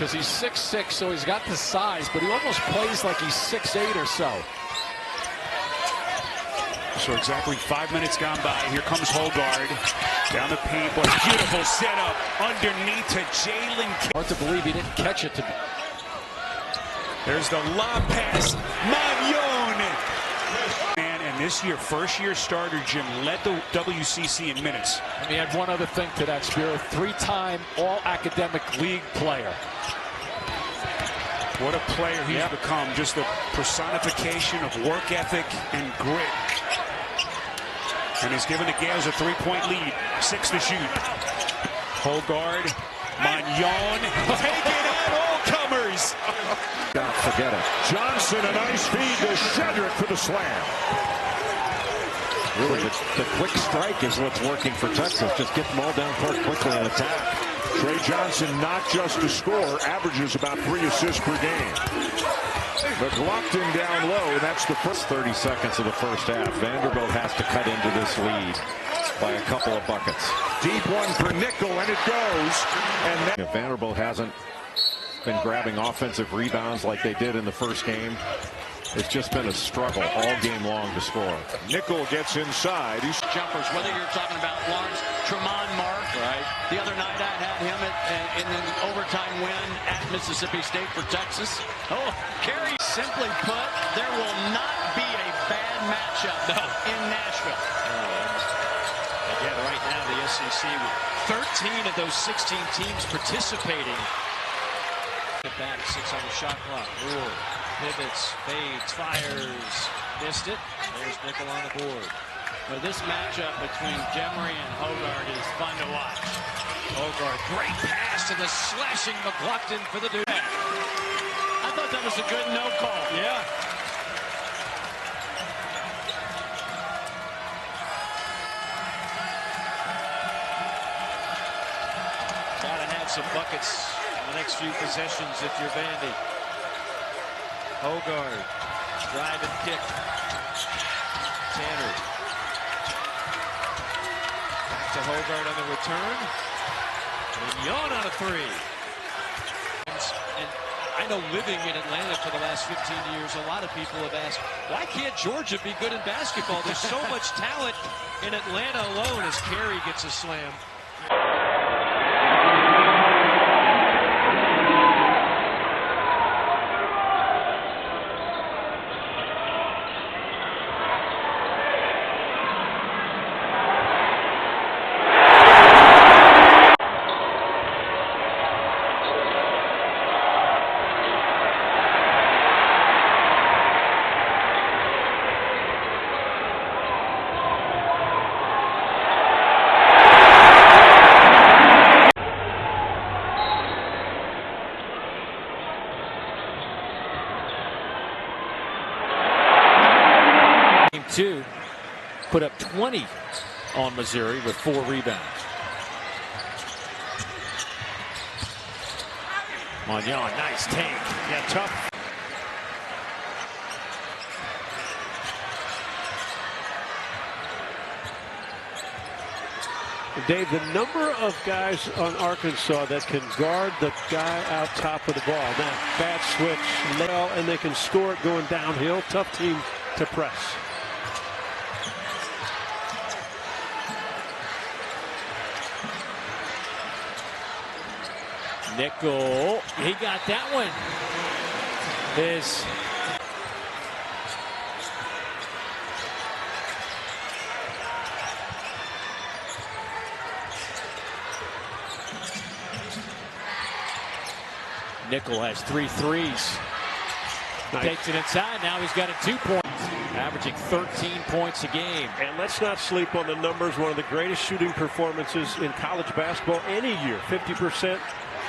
because he's 6'6", so he's got the size, but he almost plays like he's 6'8" or so. So exactly 5 minutes gone by. Here comes Hoggard down the paint, but beautiful setup underneath to Jalen. Hard to believe he didn't catch it. There's the lob pass, Magnon. And this year, first-year starter Jim led the WCC in minutes. And he had one other thing to that, Spiro. 3-time All-Academic League player. What a player he's become. Just the personification of work ethic and grit. And he's given the Gales a 3-point lead. 6 to shoot. Hoggard, Magnon, taking out all comers. Don't forget it. Johnson, a nice feed to Shedrick for the slam. Really, the quick strike is what's working for Texas. Just get them all down court quickly and attack. Trey Johnson, not just a scorer, averages about 3 assists per game. McLaughlin down low. That's the first 30 seconds of the first half. Vanderbilt has to cut into this lead by a couple of buckets. Deep one for Nickel, and it goes. And then Vanderbilt hasn't been grabbing offensive rebounds like they did in the first game. It's just been a struggle all game long to score. Nickel gets inside. He's jumpers, whether you're talking about Lawrence, Tremont Mark. Right. The other night I had him in an overtime win at Mississippi State for Texas. Oh, Carey. Simply put, there will not be a bad matchup in Nashville. Again, right now the SEC, 13 of those 16 teams participating. Back, 6 on the shot clock. Moore pivots, fades, fires, missed it. There's Nickel on the board. But this matchup between Jemery and Hoggard is fun to watch. Hoggard, great pass to the slashing McLaughlin for the dude. I thought that was a good no call. Yeah. Gotta have some buckets the next few possessions if you're Vandy. Hoggard, drive and kick. Tanner. Back to Hoggard on the return. And Yawn on a 3. And I know living in Atlanta for the last 15 years, a lot of people have asked, why can't Georgia be good in basketball? There's so much talent in Atlanta alone as Carey gets a slam. Two, put up 20 on Missouri with 4 rebounds. Magnon, nice take. Yeah, tough. Dave, the number of guys on Arkansas that can guard the guy out top of the ball. Now, bad switch, well, and they can score it going downhill. Tough team to press. Nickel, he got that one. Nickel has 3 threes. Nice. Takes it inside. Now he's got a 2 points, averaging 13 points a game. And let's not sleep on the numbers. One of the greatest shooting performances in college basketball any year. 50%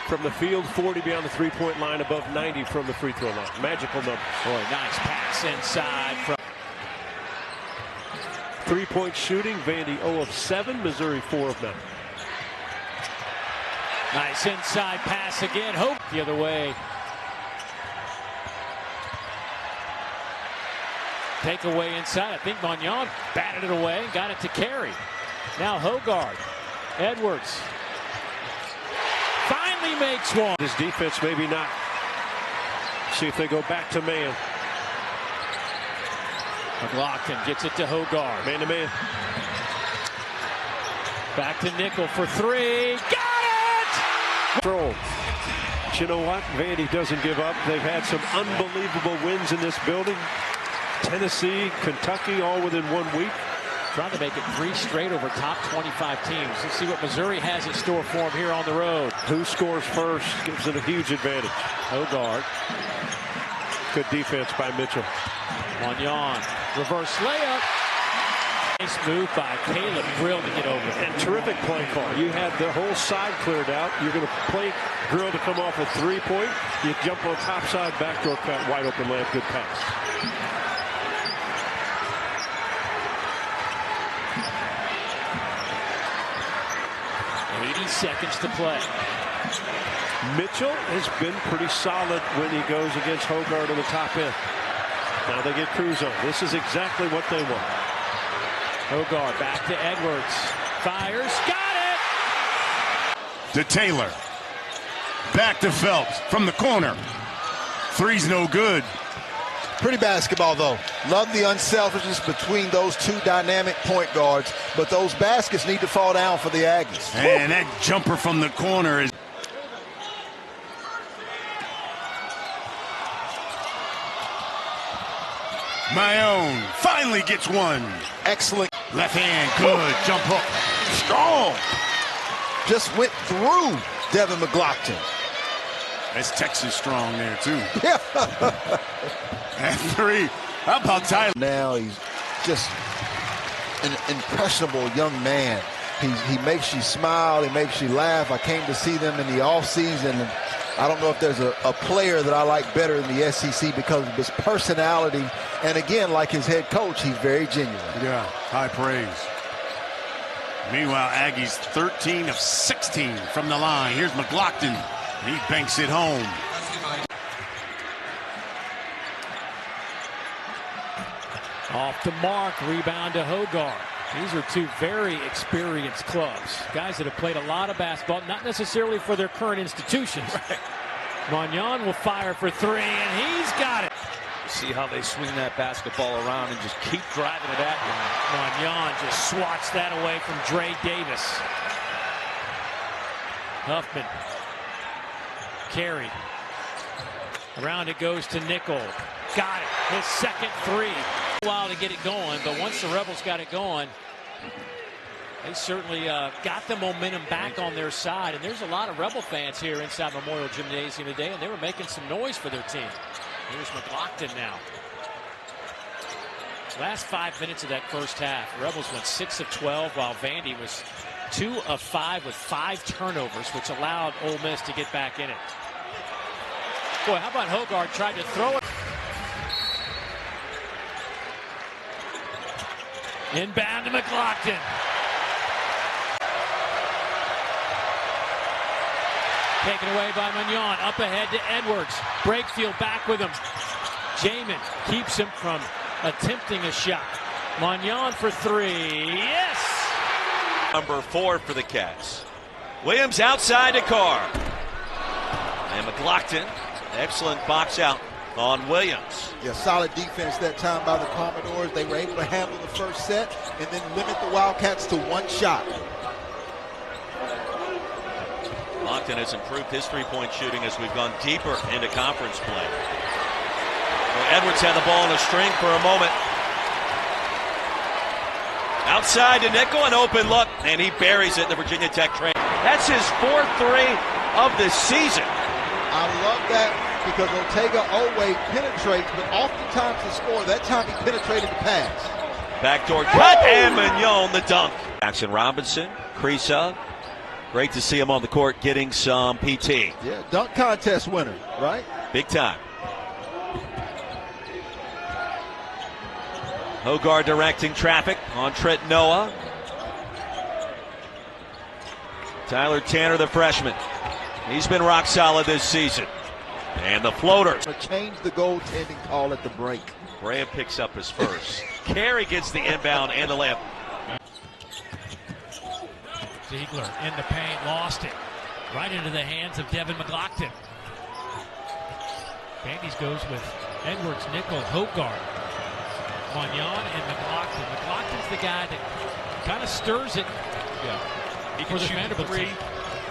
from the field, 40 beyond the three-point line, above 90 from the free throw line. Magical numbers. Boy, nice pass inside from 3-point shooting. Vandy 0 of 7, Missouri 4 of 9. Nice inside pass again. Hope the other way. Take away inside. I think Magnon batted it away, got it to Carey. Now Hoggard, Edwards. Finally. Finally makes one. His defense maybe not. See if they go back to man. McLaughlin gets it to Hoggard. Man to man. Back to Nickel for three. Got it! Throw. But you know what? Vandy doesn't give up. They've had some unbelievable wins in this building. Tennessee, Kentucky, all within 1 week. Trying to make it 3 straight over top 25 teams. Let's see what Missouri has in store for them here on the road. Who scores first gives it a huge advantage. Hoggard. Good defense by Mitchell. Magnon. Reverse layup. Nice move by Caleb. Grill to get over. And terrific play call. You had the whole side cleared out. You're going to play Grill to come off a 3-point. You jump on top side, backdoor cut, wide open layup, good pass. Seconds to play. Mitchell has been pretty solid when he goes against Hoggard on the top end. Now they get Cruz on. This is exactly what they want. Hoggard back to Edwards. Fires. Got it! To Taylor. Back to Phelps from the corner. Three's no good. Pretty basketball, though. Love the unselfishness between those two dynamic point guards, but those baskets need to fall down for the Aggies. And that jumper from the corner is... Mayon finally gets one. Excellent. Left hand, good. Jump hook. Strong. Just went through Devin McLaughlin. That's Texas strong there, too. Yeah. And three. How about Tyler? Now he's just an impressionable young man. He makes you smile. He makes you laugh. I came to see them in the offseason, and I don't know if there's a player that I like better in the SEC because of his personality. And again, like his head coach, he's very genuine. Yeah, high praise. Meanwhile, Aggies 13 of 16 from the line. Here's McLaughlin. He banks it home. Off the mark, rebound to Hoggard. These are two very experienced clubs. Guys that have played a lot of basketball, not necessarily for their current institutions. Right. Magnon will fire for three, and he's got it. See how they swing that basketball around and just keep driving it at you. Magnon just swats that away from Dre Davis. Huffman. Carey. Around it goes to Nickel. Got it. His second three. A while to get it going, but once the Rebels got it going, they certainly got the momentum back on their side. And there's a lot of Rebel fans here inside Memorial Gymnasium today, and they were making some noise for their team. Here's McLaughlin now. Last 5 minutes of that first half, Rebels went 6 of 12, while Vandy was 2 of 5 with 5 turnovers, which allowed Ole Miss to get back in it. Boy, how about Hoggard tried to throw it? Inbound to McLaughlin. Taken away by Magnon. Up ahead to Edwards. Brakefield back with him. Jamin keeps him from attempting a shot. Magnon for three. Yes! Number 4 for the Cats. Williams outside to Carr. And McLaughlin, excellent box out on Williams. Yeah, solid defense that time by the Commodores. They were able to handle the first set and then limit the Wildcats to one shot. McLaughlin has improved his three-point shooting as we've gone deeper into conference play. Well, Edwards had the ball in a string for a moment. Outside to Nickel, an open look, and he buries it in the Virginia Tech train. That's his 4th three of the season. I love that because Ortega always penetrates, but oftentimes to score, that time he penetrated the pass. Backdoor cut, and Magnon the dunk. Jackson Robinson, crease up. Great to see him on the court getting some PT. Yeah, dunk contest winner, right? Big time. Hoggard directing traffic on Trent Noah. Tyler Tanner, the freshman. He's been rock solid this season. And the floater. Change the goaltending call at the break. Graham picks up his first. Carey gets the inbound and the layup. Ziegler in the paint, lost it. Right into the hands of Devin McLaughlin. Bandy's goes with Edwards, Nickel, Hoggard, Magnon, and McLaughlin. McLaughlin's the guy that kind of stirs it. Yeah. He For can the shoot Vanderbilt three. team.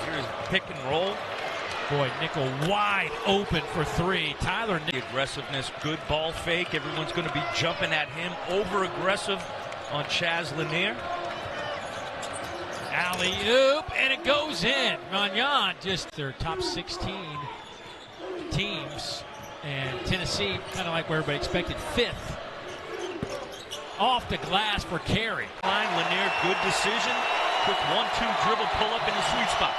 Here's pick and roll. Boy, Nickel wide open for three. Tyler The aggressiveness, good ball fake. Everyone's going to be jumping at him. Over aggressive on Chaz Lanier. alley-oop, and it goes in. Magnon just their top 16 teams, and Tennessee kind of like where everybody expected, fifth. Off the glass for Carey. Lanier, good decision. Quick 1-2 dribble pull up in the sweet spot.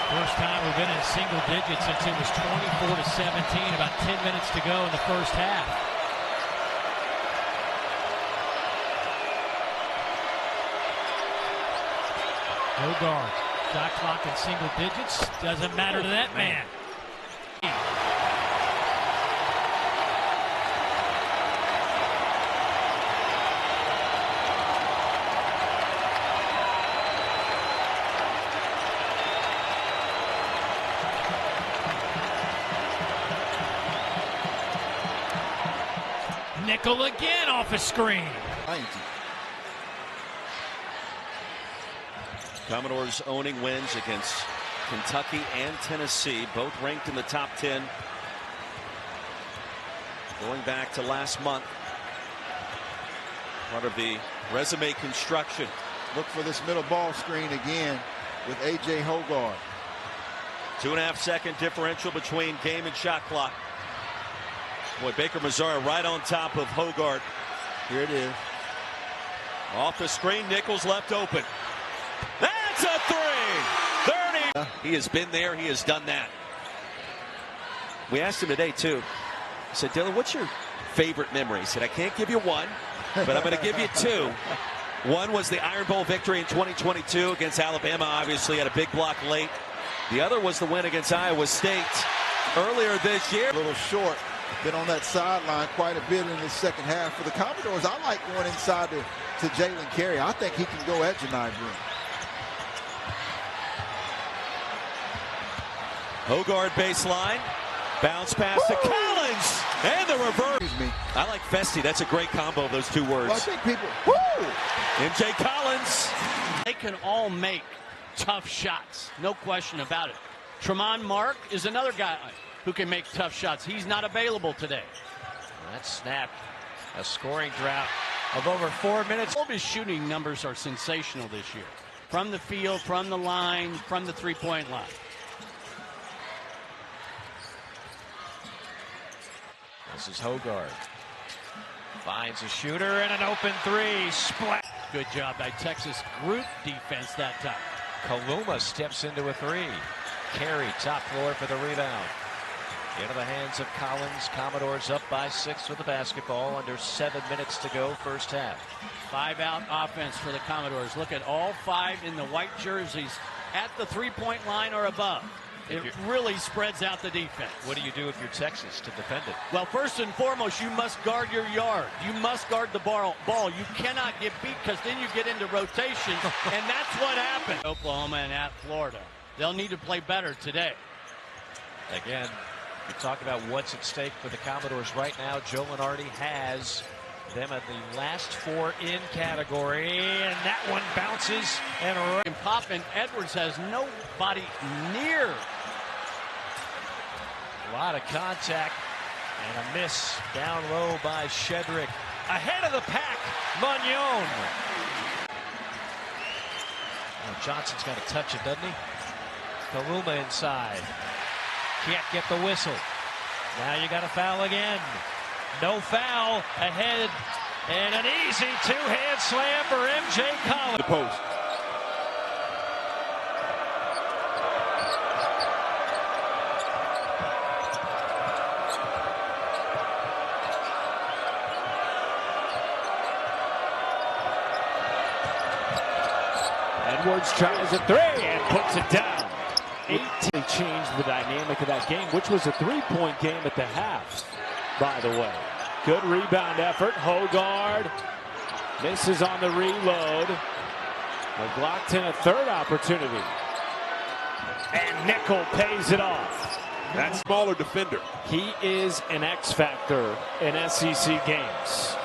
First time we've been in single digits since it was 24-17. About 10 minutes to go in the first half. Hoggard, shot clock in single digits. Doesn't matter to that man. Nickel again off a screen. Commodores owning wins against Kentucky and Tennessee, both ranked in the top 10. Going back to last month, part of the resume construction. Look for this middle ball screen again with A.J. Hoggard. 2.5 second differential between game and shot clock. Boy, Baker Mazzara right on top of Hoggard. Here it is. Off the screen, Nichols left open. That's a three! 30! He has been there, he has done that. We asked him today, too. I said, Dylan, what's your favorite memory? He said, I can't give you one, but I'm going to give you two. One was the Iron Bowl victory in 2022 against Alabama, obviously had a big block late. The other was the win against Iowa State earlier this year. A little short. Been on that sideline quite a bit in the second half. For the Commodores, I like going inside to Jalen Carey. I think he can go at Janai Broome. Hoggard baseline. Bounce pass to Collins. And the reverse. Excuse me. I like Festi. That's a great combo of those two words. Well, I think people. Woo! MJ Collins. They can all make tough shots. No question about it. Tremont Mark is another guy who can make tough shots. He's not available today. That snap, a scoring drought of over 4 minutes. His shooting numbers are sensational this year. From the field, from the line, from the three-point line. This is Hoggard. Finds a shooter and an open three. Splat. Good job by Texas group defense that time. Kaluma steps into a three. Carey top floor for the rebound. Into the hands of Collins. Commodores up by 6 with the basketball. Under 7 minutes to go, first half. 5-out offense for the Commodores. Look at all 5 in the white jerseys at the three-point line or above. It really spreads out the defense. What do you do if you're Texas to defend it? Well, first and foremost, you must guard your yard. You must guard the ball. You cannot get beat because then you get into rotation, and that's what happened. Oklahoma and at Florida. They'll need to play better today. Again, you talk about what's at stake for the Commodores right now. Joe Lenardi has them at the last 4 in category, and that one bounces and Poppin. Edwards has nobody near. A lot of contact and a miss down low by Shedrick. Ahead of the pack, Magnon. Oh, Johnson's got to touch it, doesn't he? Kaluma inside. Can't get the whistle. Now you got a foul again. No foul. Ahead. And an easy two-hand slam for MJ Collins. The post. Edwards tries a three and puts it down. 18 changed the dynamic of that game, which was a three-point game at the half, by the way. Good rebound effort. Hoggard misses on the reload. McLaughlin a third opportunity. And Nickel pays it off. That smaller defender. He is an X factor in SEC games.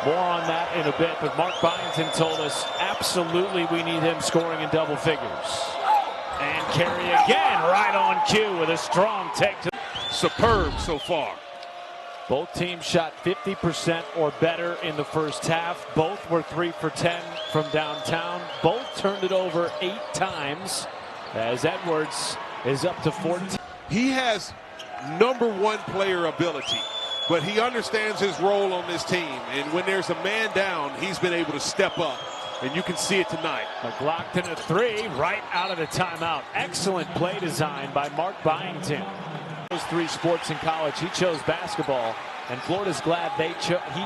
More on that in a bit, but Mark Byington told us absolutely we need him scoring in double figures. And Carey again right on cue with a strong take. Superb so far. Both teams shot 50% or better in the first half. Both were 3 for 10 from downtown. Both turned it over 8 times as Edwards is up to 14. He has #1 player ability, but he understands his role on this team. And when there's a man down, he's been able to step up. And you can see it tonight. McLaughlin a 3 right out of the timeout. Excellent play design by Mark Byington. Those 3 sports in college, he chose basketball, and Florida's glad he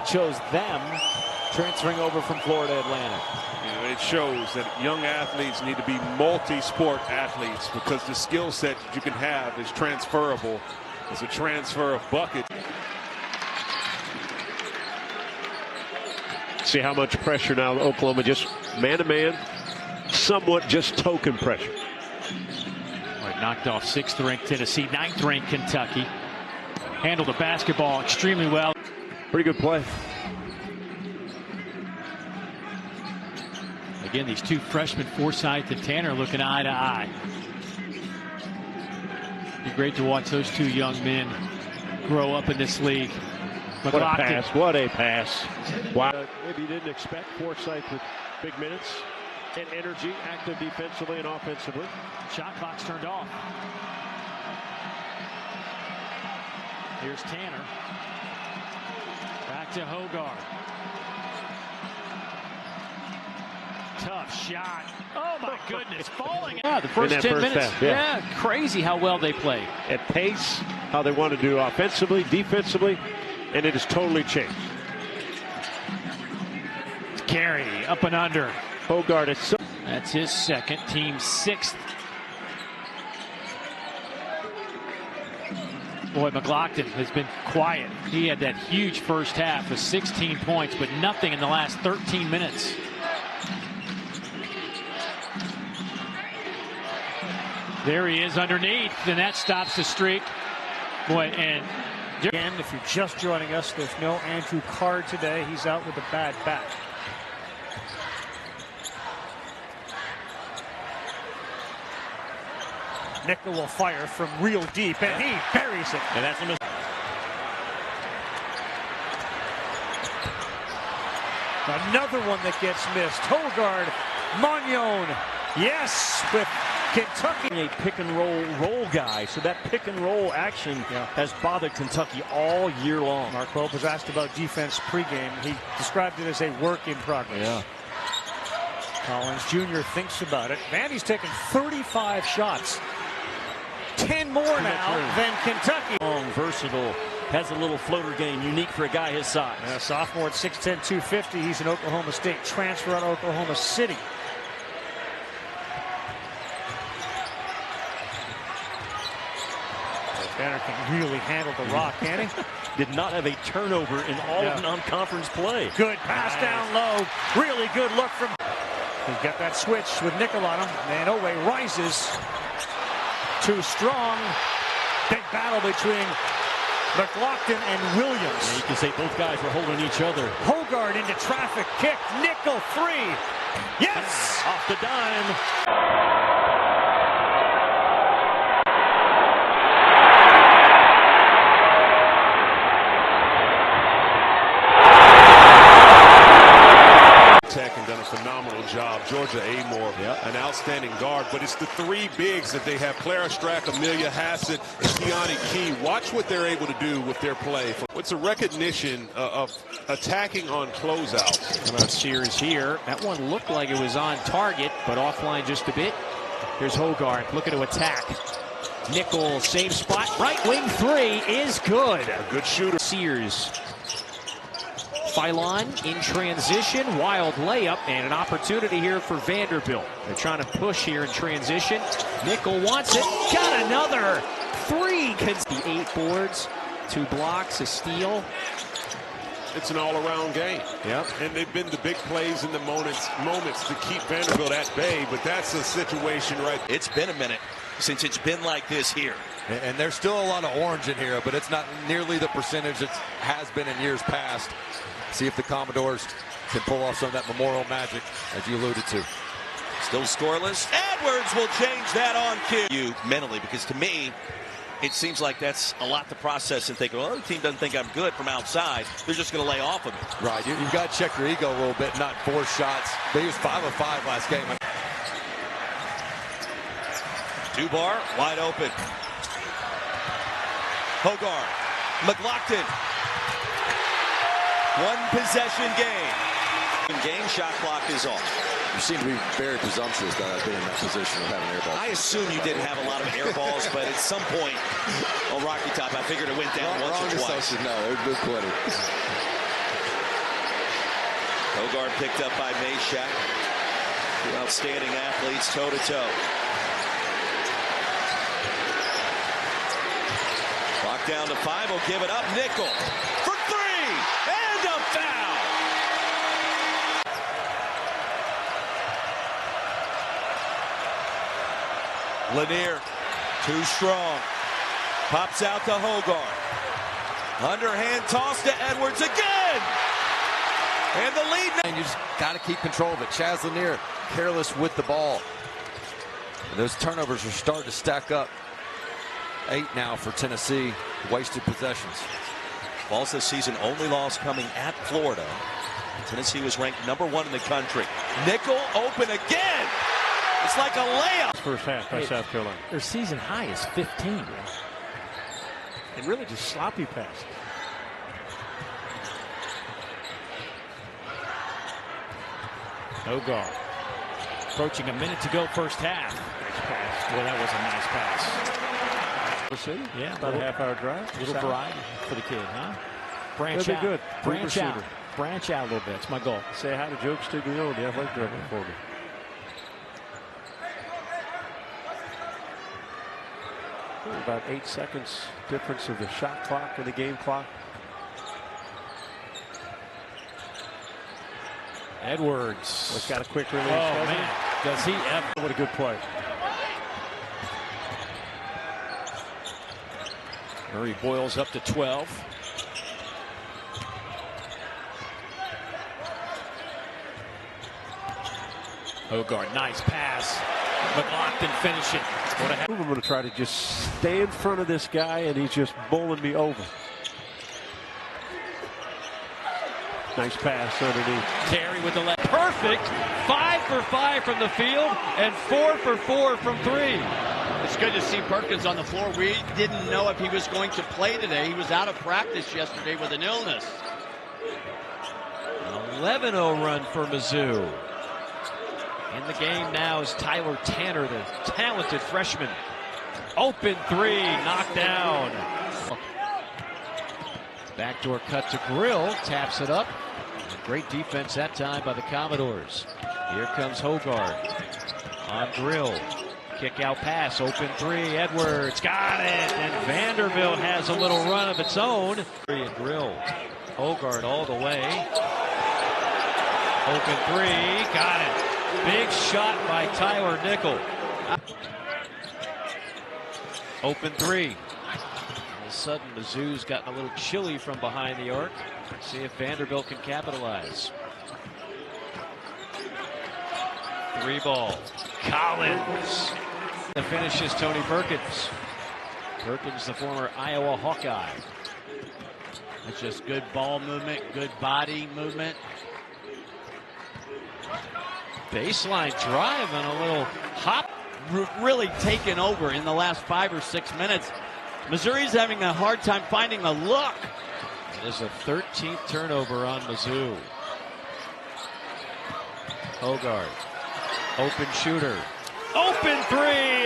chose them, transferring over from Florida Atlantic. You know, it shows that young athletes need to be multi-sport athletes because the skill set that you can have is transferable. It's a transfer of bucket. See how much pressure now Oklahoma, just man-to-man, somewhat just token pressure. Knocked off 6th ranked Tennessee, 9th ranked Kentucky. Handled the basketball extremely well. Pretty good play. Again, these 2 freshmen, Forsythe and Tanner, looking eye to eye. Be great to watch those 2 young men grow up in this league. What a pass. What a pass. Wow. Maybe you didn't expect Forsythe with big minutes and energy, active defensively and offensively. Shot clock's turned off. Here's Tanner. Back to Hoggard. Tough shot. Oh my goodness, falling. Yeah, the first 10 minutes. Half, yeah, crazy how well they played. At pace, how they want to do offensively, defensively, and it has totally changed. Carey up and under. Hoggard is so. That's his 2nd, team 6th. Boy, McLaughlin has been quiet. He had that huge first half with 16 points, but nothing in the last 13 minutes. There he is underneath, and that stops the streak. Boy, and again, if you're just joining us, there's no Andrew Card today. He's out with a bad back. Nickel will fire from real deep, and he buries it. And that's another one that gets missed. Hoggard, Magnon, yes, with Kentucky. A pick and roll guy, so that pick and roll action has bothered Kentucky all year long. Mark Pope was asked about defense pregame. He described it as a work in progress. Yeah. Collins Jr. thinks about it. Vandy's taken 35 shots. 10 more now than Kentucky. Long, versatile, has a little floater game, unique for a guy his size. Sophomore at 6'10", 250. He's an Oklahoma State transfer out of Oklahoma City. Banner can really handle the rock, can he? Did not have a turnover in all of non-conference play. Good pass down low. Really good look from. He's got that switch with Nickel on him. And Owe rises. Too strong. Big battle between McLaughlin and Williams. Yeah, you can say both guys were holding each other. Hoggard into traffic. Kick. Nickel 3. Yes! Off the dime. And done a phenomenal job. Georgia Amore, an outstanding guard, but it's the 3 bigs that they have: Clara Strack, Amelia Hassett, and Keani Key. Watch what they're able to do with their play. It's a recognition of attacking on closeouts. How about Sears here? That one looked like it was on target, but offline just a bit. Here's Hoggard looking to attack. Nickel, same spot. Right wing 3 is good. A good shooter. Sears. Phylon in transition, wild layup, and an opportunity here for Vanderbilt. They're trying to push here in transition. Nickel wants it, got another 3. The 8 boards, 2 blocks, a steal. it's an all-around game. Yep. And they've been the big plays in the moments to keep Vanderbilt at bay, but that's a situation right. It's been a minute since it's been like this here. And there's still a lot of orange in here, but it's not nearly the percentage it has been in years past. See if the Commodores can pull off some of that Memorial magic, as you alluded to. Still scoreless. Edwards will change that on cue. You mentally, because to me, it seems like that's a lot to process and think, well, the team doesn't think I'm good from outside. They're just going to lay off of me. Right. You've got to check your ego a little bit, not force shots. He was 5 of 5 last game. Dubar wide open. Hoggard. McLaughlin. One possession game. Game shot clock is off. You seem to be very presumptuous that I've been in that position of having air balls. I assume you didn't have a lot of air balls, but at some point on Rocky Top, I figured it went down once or twice. No, there's been plenty. Hoggard picked up by Mayshak. Two outstanding athletes toe-to-toe. Clock down to 5. Will give it up. Nickel for 3 and a foul. Lanier, too strong. Pops out to Hoggard. Underhand toss to Edwards again. And the lead. And you just got to keep control of it. Chaz Lanier, careless with the ball. And those turnovers are starting to stack up. 8 now for Tennessee. Wasted possessions. Falls this season only loss coming at Florida. Tennessee was ranked #1 in the country. Nickel open again. It's like a layup. First half by South Carolina. Their season high is 15. And really just sloppy pass. Hoggard approaching a minute to go first half. Nice pass. Well, that was a nice pass. Yeah, about a half-hour drive. A little variety for the kid, huh? Branch That'd out. be good. Branch out. Branch out a little bit. It's my goal. Say hi to Joe Stiglione, the athletic director for me. About 8 seconds difference of the shot clock and the game clock. Edwards. What's got a quick release? Oh, man. Does he ever? What a good play. Murray boils up to 12. Hoggard, nice pass. McLaughlin finishing. I'm going to try to just stay in front of this guy, and he's just bowling me over. Nice pass underneath. Terry with the left. Perfect. 5 for 5 from the field and 4 for 4 from 3. It's good to see Perkins on the floor. We didn't know if he was going to play today. He was out of practice yesterday with an illness. An 11-0 run for Mizzou. In the game now is Tyler Tanner, the talented freshman. Open 3, knocked down. Backdoor cut to Grill, taps it up. Great defense that time by the Commodores. Here comes Hoggard on Grill. Kick out pass, open 3, Edwards got it, and Vanderbilt has a little run of its own. And Grill, Hoggard all the way. Open 3, got it. Big shot by Tyler Nickel. Open 3. All of a sudden, Mizzou's gotten a little chilly from behind the arc. Let's see if Vanderbilt can capitalize. 3 ball. Collins. The finish is Tony Perkins. Perkins, the former Iowa Hawkeye. That's just good ball movement, good body movement. Baseline drive and a little hop. Really taken over in the last 5 or 6 minutes. Missouri's having a hard time finding a look. There's a 13th turnover on Mizzou. Hoggard, open shooter. Open 3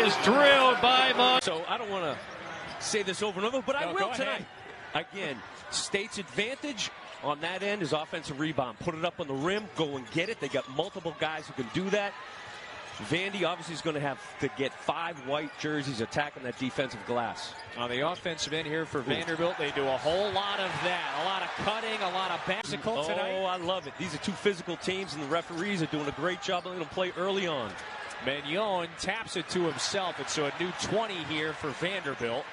is drilled by Mudd. So I don't want to say this over and over, but I will tonight. Again, State's advantage on that end is offensive rebound. Put it up on the rim, go and get it. They got multiple guys who can do that. Vandy obviously is going to have to get 5 white jerseys attacking that defensive glass. On the offensive end here for Vanderbilt, they do a whole lot of that. A lot of cutting, a lot of physical tonight. Oh, I love it. These are 2 physical teams, and the referees are doing a great job letting them play early on. Magnon taps it to himself. It's a new 20 here for Vanderbilt.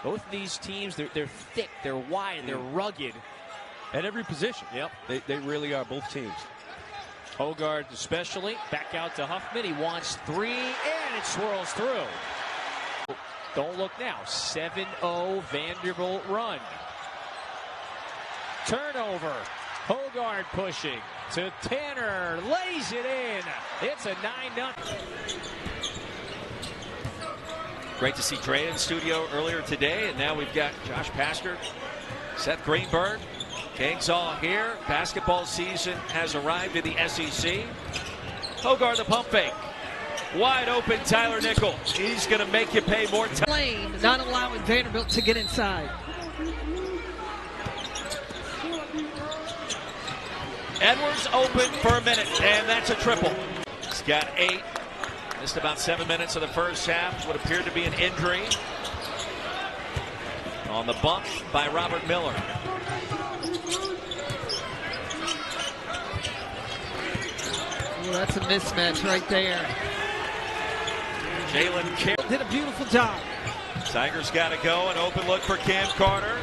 Both of these teams, they're thick, they're wide, they're rugged. At every position. Yep. They really are, both teams. Hoggard especially. Back out to Huffman. He wants 3, and it swirls through. Don't look now. 7-0 Vanderbilt run. Turnover. Hoggard pushing to Tanner. Lays it in. It's a 9-0. Great to see Dre in studio earlier today, and now we've got Josh Pastner, Seth Greenberg. Kings all here. Basketball season has arrived in the SEC. Hoggard the pump fake. Wide open Tyler Nickel. He's going to make you pay more time. Lane not allowing Vanderbilt to get inside. Edwards open for a minute, and that's a triple. He's got 8. Missed about 7 minutes of the first half. What appeared to be an injury. On the bump by Robert Miller. Well, that's a mismatch right there. Jalen Carey did a beautiful job. Tigers got to go. An open look for Cam Carter.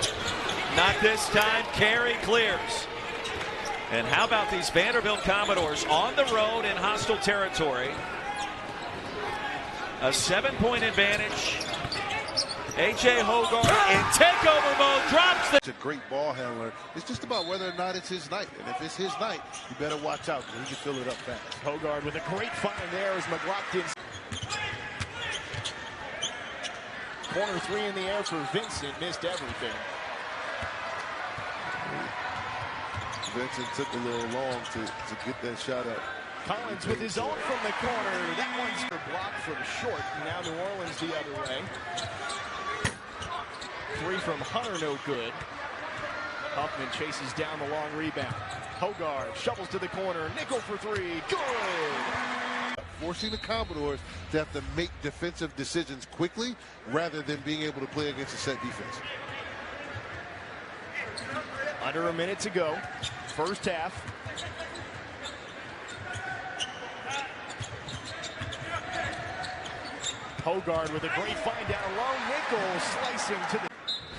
Not this time. Carey clears. And how about these Vanderbilt Commodores on the road in hostile territory? A 7-point advantage. A.J. Hoggard in takeover mode drops the... He's a great ball handler. It's just about whether or not it's his night. And if it's his night, you better watch out because he can fill it up fast. Hoggard with a great find there as McLaughlin. Corner 3 in the air for Vincent. Missed everything. Vincent took a little long to get that shot up. Collins with his own from the corner. That one's blocked from short. Now New Orleans the other way. 3 from Hunter, no good. Huffman chases down the long rebound. Hoggard shovels to the corner. Nickel for 3. Good! Forcing the Commodores to have to make defensive decisions quickly rather than being able to play against a set defense. Under a minute to go. First half. Hoggard with a great find down low. Nickel slicing to the...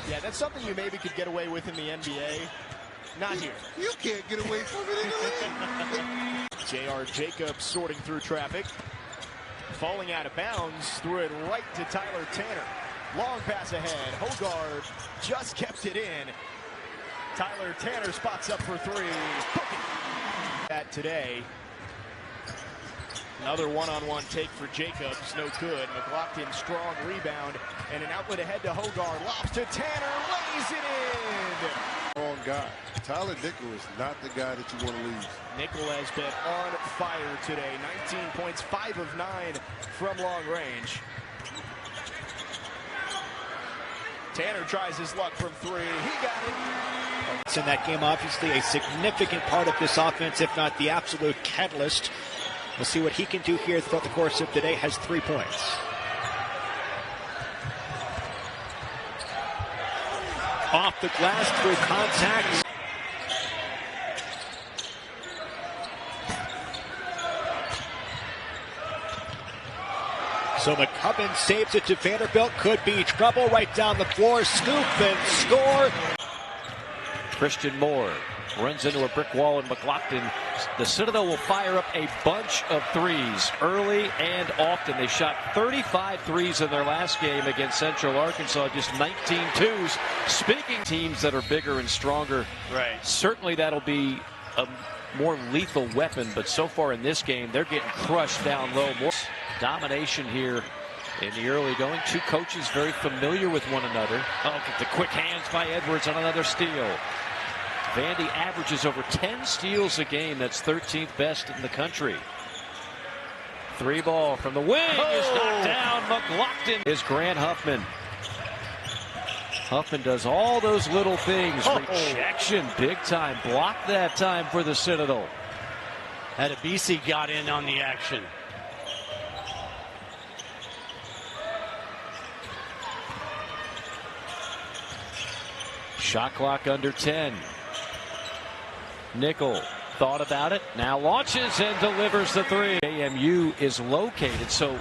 Yeah, that's something you maybe could get away with in the NBA. Not here. You can't get away from it in the league. J.R. Jacobs sorting through traffic. Falling out of bounds. Threw it right to Tyler Tanner. Long pass ahead. Hoggard just kept it in. Tyler Tanner spots up for 3. That today. Another one-on-one take for Jacobs, no good. McLaughlin, strong rebound, and an outlet ahead to Hoggard. Lobs to Tanner, lays it in! Wrong guy. Tyler Nickel is not the guy that you want to lose. Nickel has been on fire today. 19 points, 5 of 9 from long range. Tanner tries his luck from 3. He got it. In that game, obviously a significant part of this offense, if not the absolute catalyst. We'll see what he can do here throughout the course of today. Has 3 points. Off the glass through contact. So McCubbin saves it to Vanderbilt. Could be trouble right down the floor. Scoop and score. Christian Moore runs into a brick wall, and McLaughlin, the Citadel will fire up a bunch of threes early and often. They shot 35 threes in their last game against Central Arkansas, just 19 twos. Speaking teams that are bigger and stronger, right? Certainly that'll be a more lethal weapon, but so far in this game, they're getting crushed down low. More domination here in the early going. 2 coaches very familiar with one another. Oh, the quick hands by Edwards on another steal. Vandy averages over 10 steals a game. That's 13th best in the country. 3 ball from the wing is knocked down. McLaughlin is Grant Huffman. Huffman does all those little things. Rejection, big time. Blocked that time for the Citadel. Adebisi got in on the action. Shot clock under 10. Nickel thought about it, now launches and delivers the three. AMU is located, so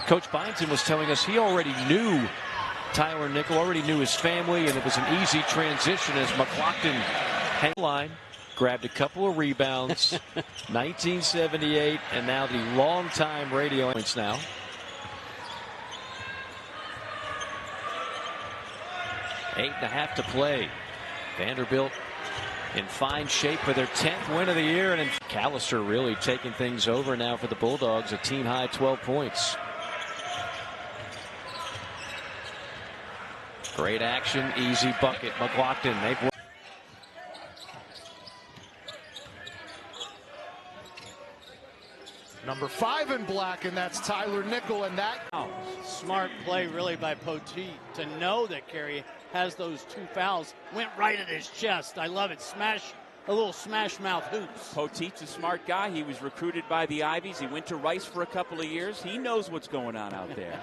Coach Byington was telling us he already knew Tyler Nickel, already knew his family, and it was an easy transition as McLaughlin hang line, grabbed a couple of rebounds. 1978, and now the longtime radio points now. Eight and a half to play. Vanderbilt in fine shape for their 10th win of the year, and Callister really taking things over now for the Bulldogs, a team high 12 points. Great action, easy bucket. McLaughlin, they've won. Number 5 in black, and that's Tyler Nickel, and that. Smart play really by Poteet to know that Carey has those 2 fouls. Went right at his chest. I love it. Smash, a little smash mouth hoops. Poteet's a smart guy. He was recruited by the Ivies. He went to Rice for a couple of years. He knows what's going on out there.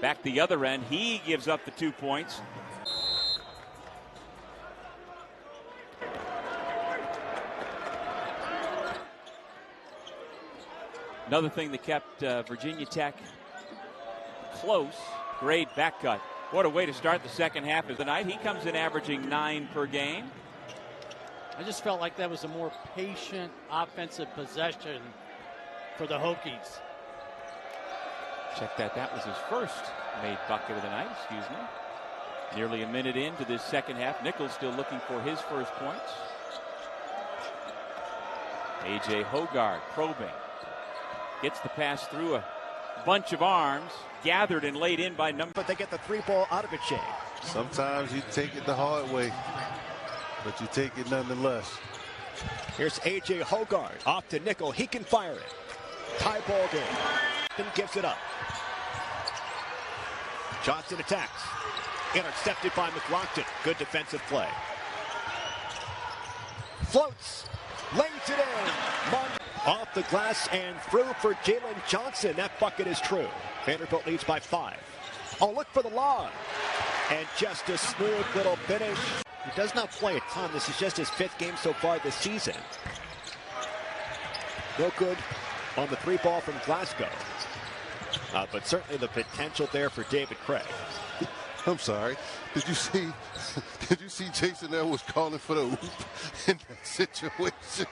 Back the other end, he gives up the 2 points. Another thing that kept Virginia Tech close, great back cut. What a way to start the second half of the night. He comes in averaging 9 per game. I just felt like that was a more patient offensive possession for the Hokies. Check that. That was his first made bucket of the night, excuse me. Nearly a minute into this second half. Nichols still looking for his first points. A.J. Hoggard probing. Gets the pass through a bunch of arms, gathered and laid in by number. But they get the 3 ball out of it, Shane. Sometimes you take it the hard way, but you take it nonetheless. Here's A.J. Hoggard off to Nickel. He can fire it. Tie ball game. Then gives it up. Johnson attacks. Intercepted by McLaughlin. Good defensive play. Floats. Lays it in. Off the glass and through for Jalen Johnson. That bucket is true. Vanderbilt leads by 5. Oh, look for the lob. And just a smooth little finish. He does not play a ton. This is just his 5th game so far this season. No good on the 3 ball from Glasgow. But certainly the potential there for David Craig. I'm sorry. Did you see Jason L was calling for the oop in that situation?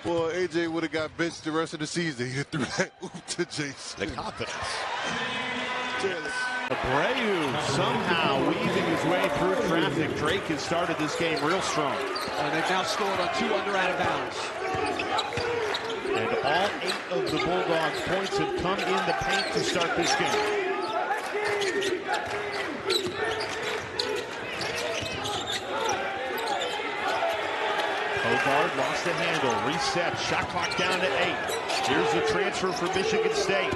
Boy, AJ would have got benched the rest of the season. He threw that oop to Jason. The confidence. Abreu somehow weaving his way through traffic. Drake has started this game real strong. And they've now scored on 2 under out of bounds. And all 8 of the Bulldogs' points have come in the paint to start this game. Hoggard lost the handle, reset, shot clock down to 8. Here's the transfer for Michigan State.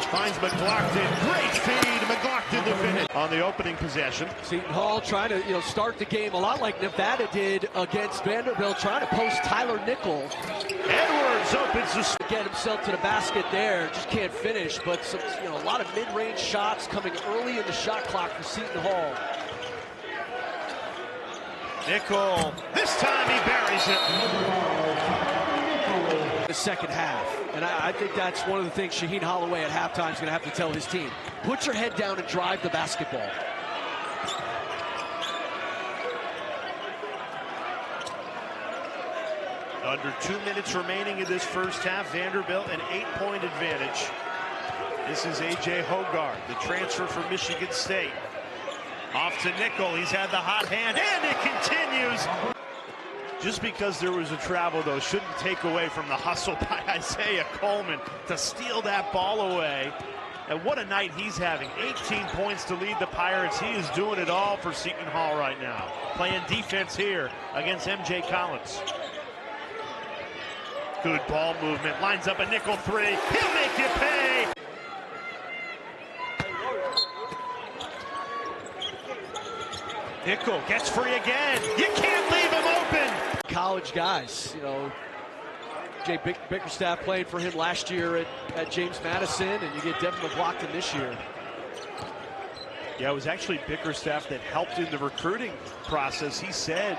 Finds McLaughlin, great feed, McLaughlin to finish on the opening possession. Seton Hall trying to start the game a lot like Nevada did against Vanderbilt, trying to post Tyler Nickel. Edwards opens the get himself to the basket there, just can't finish, but some, a lot of mid-range shots coming early in the shot clock for Seton Hall. Nickel, this time he buries it. The second half, and I think that's one of the things Shaheen Holloway at halftime is going to have to tell his team. Put your head down and drive the basketball. Under 2 minutes remaining in this first half, Vanderbilt an 8-point advantage. This is A.J. Hoggard, the transfer from Michigan State. Off to Nickel, he's had the hot hand, and it continues. Just because there was a travel, though, shouldn't take away from the hustle by Isaiah Coleman to steal that ball away. And what a night he's having. 18 points to lead the Pirates. He is doing it all for Seton Hall right now. Playing defense here against M.J. Collins. Good ball movement. Lines up a Nickel 3. He'll make you pay. Nickel gets free again. You can't leave him open. college guys, you know. Jay Bickerstaff playing for him last year at James Madison, and you get Devin McLaughlin this year. Yeah, it was actually Bickerstaff that helped in the recruiting process. He said,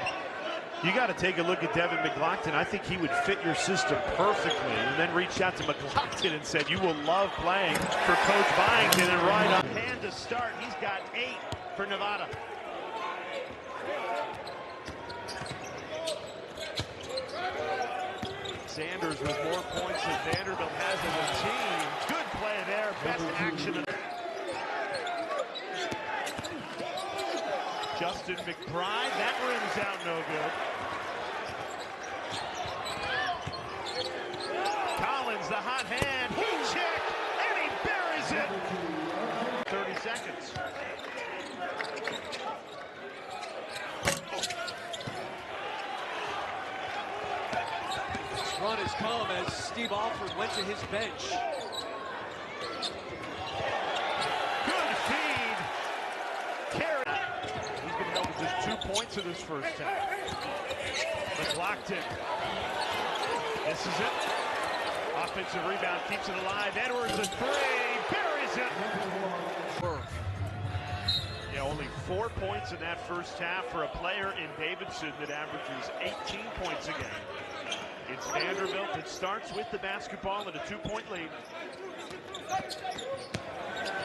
you got to take a look at Devin McLaughlin. I think he would fit your system perfectly. And then reached out to McLaughlin and said, you will love playing for Coach Byington. And right on hand to start, he's got 8 for Nevada. Sanders with more points than Vanderbilt has as a team. Good play there, best action. Justin McBride, that rim's out no good. Collins, the hot hand, heat check, and he buries it. 30 seconds. Run has come as Steve Alford went to his bench. Good feed. Carry. He's been held to just 2 points in this first half. McLaughlin. This is it. Offensive rebound keeps it alive. Edwards a 3. Buries it. Yeah, only 4 points in that first half for a player in Davidson that averages 18 points a game. It's Vanderbilt that starts with the basketball at a 2-point lead.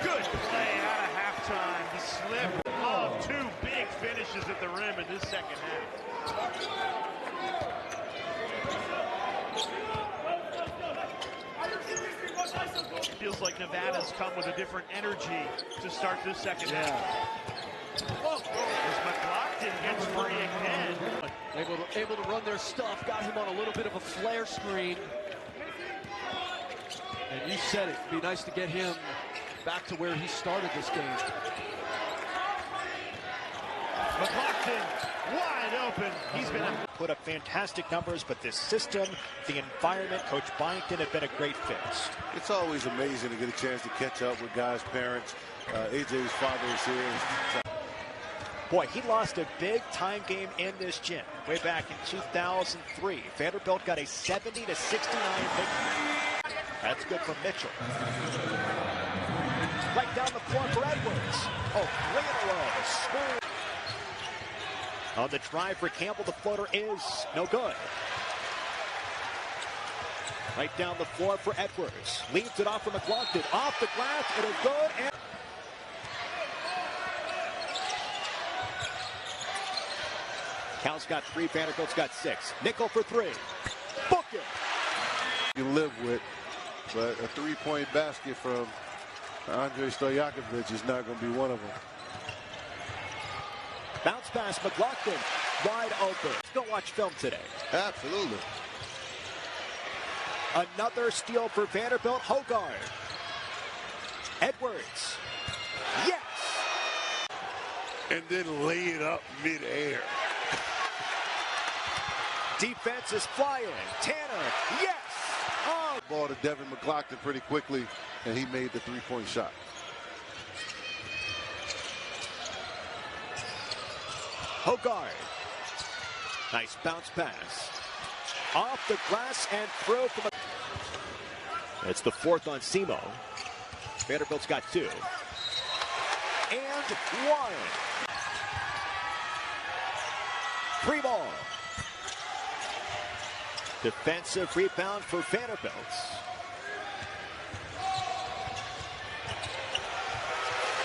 Good play out of halftime. The slip of 2 big finishes at the rim in this second half. Feels like Nevada's come with a different energy to start this second half. As McLaughlin gets free again. Able to run their stuff, got him on a little bit of a flare screen. And you said it, it'd be nice to get him back to where he started this game. McLaughlin wide open. He's been put up fantastic numbers, but this system, the environment, Coach Byington have been a great fit. It's always amazing to get a chance to catch up with guys' parents. AJ's father is here. Boy, he lost a big-time game in this gym way back in 2003. Vanderbilt got a 70-69 victory. That's good for Mitchell. Right down the floor for Edwards. Oh, 3 in a row. Smooth. On the drive for Campbell, the floater is no good. Right down the floor for Edwards. Leads it off for McLaughlin. Off the glass, it is good. And Cal's got 3, Vanderbilt's got 6. Nickel for 3. Book it. You live with, but a 3-point basket from Andre Stojakovic is not going to be one of them. Bounce pass, McLaughlin wide open. Let's go watch film today. Absolutely. Another steal for Vanderbilt. Hoggard. Edwards. Yes. And then lay it up midair. Defense is flying. Tanner, yes! Oh. Ball to Devin McLaughlin pretty quickly, and he made the 3-point shot. Hoggard. Nice bounce pass. Off the glass and through from a... It's the 4th on Simo. Vanderbilt's got 2. And 1. 3 ball. Defensive rebound for Vanderbilt.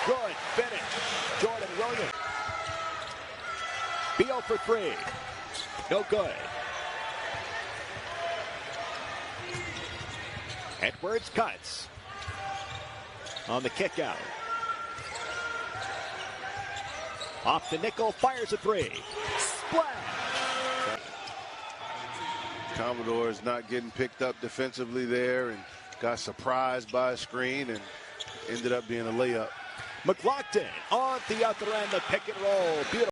Good finish. Jordan Williams. Beal for 3. No good. Edwards cuts. On the kick out. Off the nickel, fires a 3. Splash. Commodores not getting picked up defensively there and got surprised by a screen and ended up being a layup. McLaughlin on the other end, the pick and roll. Beautiful.